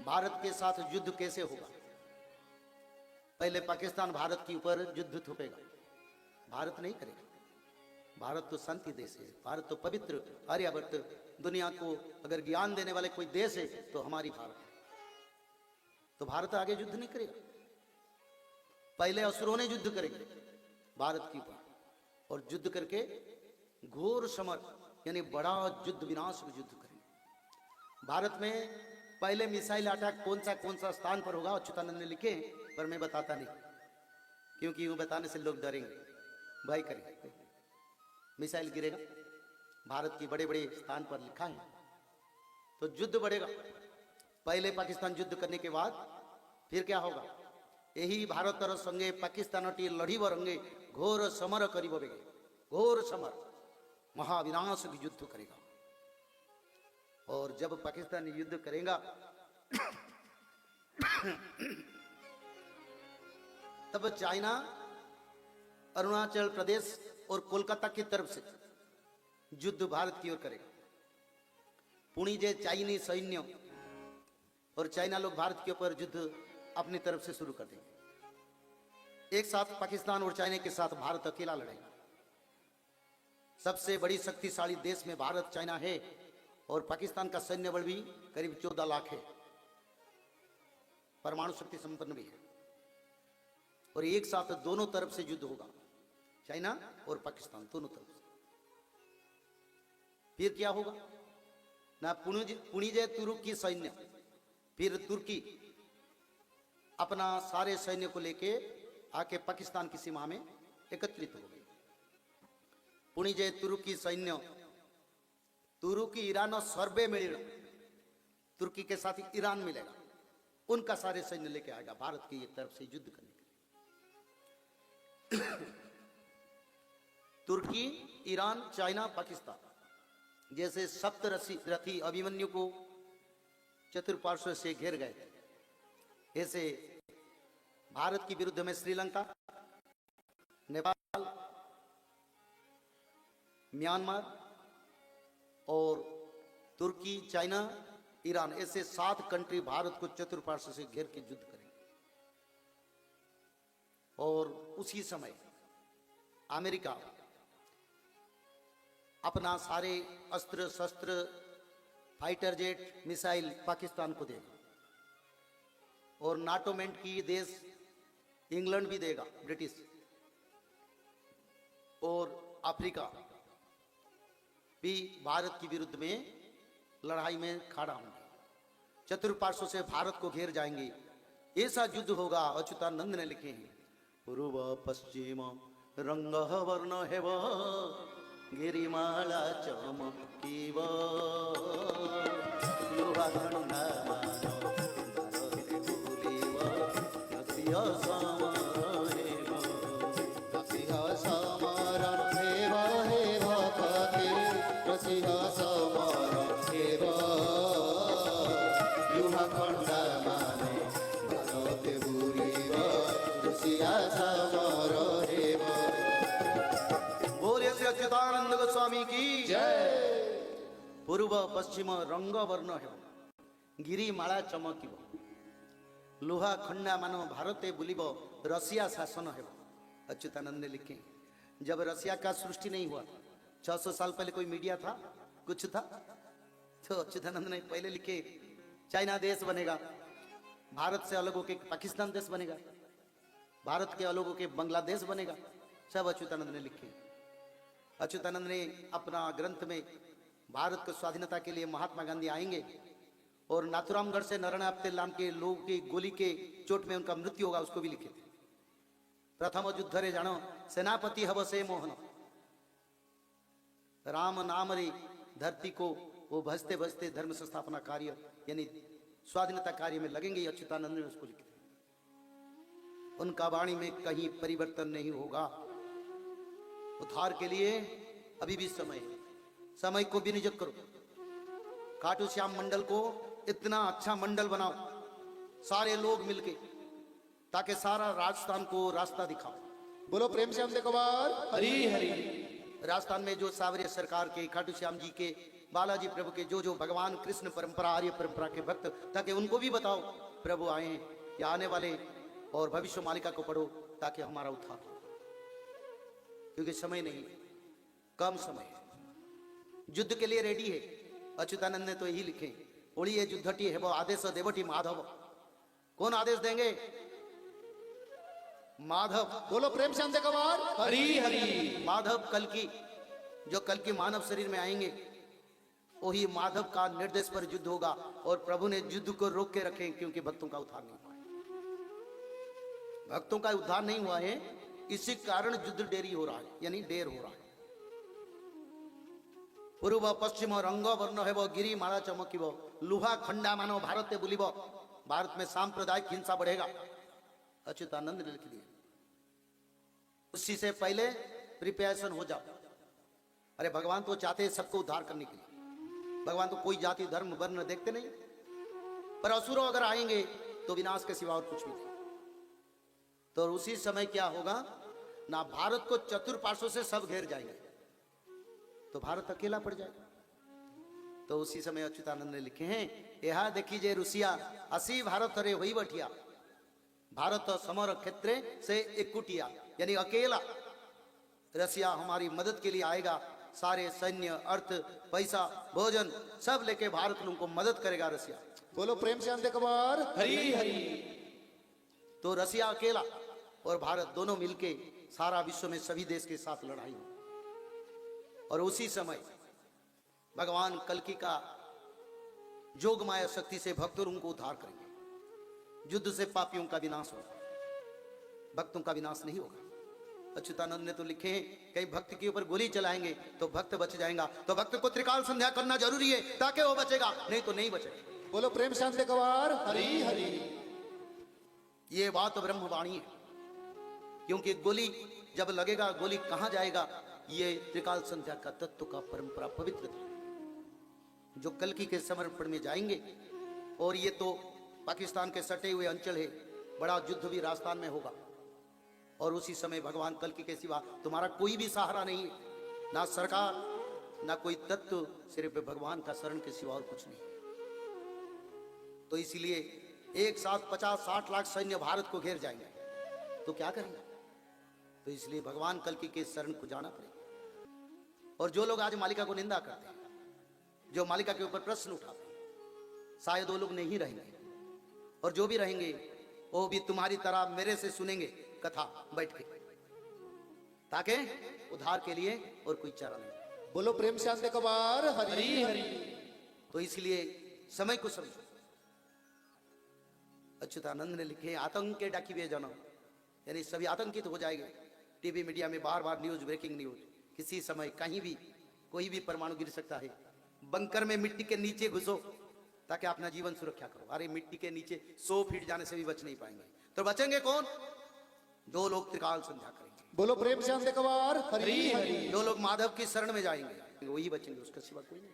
भारत के साथ युद्ध कैसे होगा। पहले पाकिस्तान भारत के ऊपर युद्ध थोपेगा, भारत नहीं करेगा। भारत तो शांति देश है, भारत तो पवित्र आर्यावर्त, दुनिया को अगर ज्ञान देने वाले कोई देश है तो हमारी भारत है। तो भारत आगे युद्ध नहीं करेगा। पहले असुरों ने युद्ध करेंगे भारत के ऊपर, और युद्ध करके घोर समर यानी बड़ा युद्ध विनाशक युद्ध करेंगे। भारत में पहले मिसाइल अटैक कौन सा स्थान पर होगा अच्युतानंद ने लिखे, पर मैं बताता नहीं, क्योंकि वो बताने से लोग डरेंगे। भाई करेंगे, मिसाइल गिरेगा भारत की बड़े बड़े स्थान पर लिखा है, तो युद्ध बढ़ेगा। पहले पाकिस्तान युद्ध करने के बाद फिर क्या होगा, यही भारतर संगे पाकिस्तान टी लड़ीब रंगे घोर समर करिब बेगे, घोर समर महाविनाशक युद्ध करेगा। और जब पाकिस्तान युद्ध करेगा तब चाइना अरुणाचल प्रदेश और कोलकाता की तरफ से युद्ध भारत की ओर करेगा। पुणी जे चाइनीज सैन्य और चाइना लोग भारत के ऊपर युद्ध अपनी तरफ से शुरू कर देंगे। एक साथ पाकिस्तान और चाइना के साथ भारत अकेला लड़ेगा। सबसे बड़ी शक्तिशाली देश में भारत चाइना है, और पाकिस्तान का सैन्य बल भी करीब 14 लाख है, परमाणु शक्ति संपन्न भी है। और एक साथ दोनों तरफ से युद्ध होगा, चाइना और पाकिस्तान दोनों तरफ से। फिर क्या होगा ना, पुणिजे तुर्की सैन्य, फिर तुर्की अपना सारे सैन्य को लेके आके पाकिस्तान की सीमा में एकत्रित हो गई। पुणिजे तुर्की सैन्य, तुर्की ईरान सर्वे मिलेगा, तुर्की के साथ ईरान मिलेगा, उनका सारे सैन्य लेके आएगा भारत की तरफ से युद्ध करने के लिए। तुर्की, ईरान, चाइना, पाकिस्तान जैसे सप्तरथी अभिमन्यु को चतुर्पार्श्व से घेर गए थे, ऐसे भारत के विरुद्ध में श्रीलंका, नेपाल, म्यांमार और तुर्की, चाइना, ईरान ऐसे 7 कंट्री भारत को चतुर्पार्श्व से घेर के युद्ध करेंगे। और उसी समय अमेरिका अपना सारे अस्त्र शस्त्र, फाइटर जेट, मिसाइल पाकिस्तान को देगा। और नाटो मेंट की देश इंग्लैंड भी देगा, ब्रिटिश, और अफ्रीका भी भारत के विरुद्ध में लड़ाई में खड़ा होंगे, चतुर्पार्श्व से भारत को घेर जाएंगे। ऐसा युद्ध होगा। अच्युतानंद ने लिखे हैं, पूर्व पश्चिम रंग वर्ण हेव गिरिमाला चमकीव अच्युतानंद गोस्वामी की जय। पूर्व पश्चिम रंग वर्ण हेब गिरिमाला चमकीब लुहा खंडा मान भारते बुलिब रसिया शासन हेब। अच्युतानंद ने लिखे, जब रसिया का सृष्टि नहीं हुआ, 600 साल पहले कोई मीडिया था, कुछ था, तो अच्युतानंद ने पहले लिखे चाइना देश बनेगा, भारत से अलग होके पाकिस्तान देश बनेगा, भारत के अलग होके बांग्लादेश बनेगा, सब अच्युतानंद ने लिखे। अच्युतानंद ने अपना ग्रंथ में भारत को स्वाधीनता के लिए महात्मा गांधी आएंगे और नाथुरामगढ़ से नारायण आपते नाम के लोगों की गोली के चोट में उनका मृत्यु होगा, उसको भी लिखे थे। प्रथम युद्ध रे जानो सेनापति हव से मोहन, राम नाम रे धरती को वो भजते भजते धर्म संस्थापना कार्य यानी स्वाधीनता कार्य में लगेंगे। अच्युतानंद ने उसको लिखे। उनका वाणी में कहीं परिवर्तन नहीं होगा। उद्धार के लिए अभी भी समय है, समय को विनियोजित करो। खाटू श्याम मंडल को इतना अच्छा मंडल बनाओ, सारे लोग मिलके, ताकि सारा राजस्थान को रास्ता दिखाओ। बोलो प्रेम श्याम देखो बार हरी हरी। राजस्थान में जो सावरिया सरकार के, खाटू श्याम जी के बालाजी प्रभु के जो जो भगवान कृष्ण परंपरा आर्य परंपरा के भक्त, ताकि उनको भी बताओ प्रभु आए या आने वाले, और भविष्य मालिका को पढ़ो ताकि हमारा उद्धार हो। क्योंकि समय नहीं, कम समय है, युद्ध के लिए रेडी है। अच्युतानंद ने तो यही लिखे, ओड़िए युद्धटी है वो आदेश देवटी माधव। कौन आदेश देंगे? माधव। बोलो प्रेम से अंधकवार हरी हरी। माधव कल की, जो कल की मानव शरीर में आएंगे, वही माधव का निर्देश पर युद्ध होगा। और प्रभु ने युद्ध को रोक के रखे, क्योंकि भक्तों का उद्धार नहीं हुआ है। भक्तों का उद्धार नहीं हुआ है, इसी कारण युद्ध देरी हो रहा है, यानी देर हो रहा है। पूर्व पश्चिम रंग वर्ण है वो गिरी माला चमकिब, लुहा खंडा मानो भारत बुलिब। भारत में सांप्रदायिक हिंसा बढ़ेगा, अच्युतानंद ने लिख दिया। उसी से पहले प्रिपरेशन हो जाओ। अरे भगवान तो चाहते हैं सबको उद्धार करने के लिए। भगवान तो कोई जाति धर्म वर्ण देखते नहीं, पर असुरों अगर आएंगे तो विनाश के सिवा और कुछ भी नहीं। तो उसी समय क्या होगा ना, भारत को चतुर्पार्श्व से सब घेर जाएंगे, तो भारत अकेला पड़ जाएगा। तो उसी समय अच्युतानंद ने लिखे हैं, यहा देखी जे रुसिया असी भारत रे वही बठिया, भारत समर क्षेत्रे से एकुटिया, यानी अकेला रसिया हमारी मदद के लिए आएगा। सारे सैन्य, अर्थ, पैसा, भोजन सब लेके भारत उनको मदद करेगा रसिया। बोलो प्रेम से अंधकवार हरी हरी। तो रसिया अकेला और भारत दोनों मिलके सारा विश्व में सभी देश के साथ लड़ाई हो। और उसी समय भगवान कल्कि का जोगमाया शक्ति से भक्तों उनको उद्धार करेंगे। युद्ध से पापियों का विनाश होगा, भक्तों का विनाश नहीं होगा। अच्युतानंद ने तो लिखे हैं, कहीं भक्त के ऊपर गोली चलाएंगे तो भक्त बच जाएगा। तो भक्त को त्रिकाल संध्या करना जरूरी है, ताकि वो बचेगा, नहीं तो नहीं बचेगा। बोलो प्रेम से अंधकवार हरी हरी। ये बात ब्रह्मवाणी है, क्योंकि गोली जब लगेगा, गोली कहां जाएगा, ये त्रिकाल संध्या का तत्व का परंपरा पवित्र था, जो कल्कि के समर्पण में जाएंगे। और ये तो पाकिस्तान के सटे हुए अंचल है, बड़ा युद्ध भी राजस्थान में होगा। और उसी समय भगवान कल्कि के सिवा तुम्हारा कोई भी सहारा नहीं है, ना सरकार ना कोई तत्व, सिर्फ भगवान का शरण के सिवा और कुछ नहीं। तो इसलिए एक साथ 50-60 लाख सैन्य भारत को घेर जाएंगे, तो क्या करेंगे? तो इसलिए भगवान कल्कि के शरण को जाना पड़ेगा। और जो लोग आज मालिका को निंदा करते हैं, जो मालिका के ऊपर प्रश्न उठाते हैं, शायद वो लोग नहीं रहेंगे। और जो भी रहेंगे वो भी तुम्हारी तरह मेरे से सुनेंगे कथा बैठ के, ताकि उद्धार के लिए और कोई चारा नहीं। बोलो प्रेम से अंधकवार हरी हरी। तो इसलिए समय को समझो। अच्युतानंद ने लिखे, आतंक के डाकिवे जनो, यानी सभी आतंकित हो जाएंगे। टीवी मीडिया में बार बार न्यूज, ब्रेकिंग न्यूज, किसी समय कहीं भी कोई भी परमाणु गिर सकता है। बंकर में मिट्टी के नीचे घुसो ताकि अपना जीवन सुरक्षा करो। अरे मिट्टी के नीचे 100 फीट जाने से भी बच नहीं पाएंगे। तो बचेंगे कौन? जो लोग त्रिकाल संध्या करेंगे। बोलो प्रेम से अंधकवार हरी हरी। जो लोग माधव की शरण में जाएंगे वही बचेंगे, उसका सिवा कोई नहीं।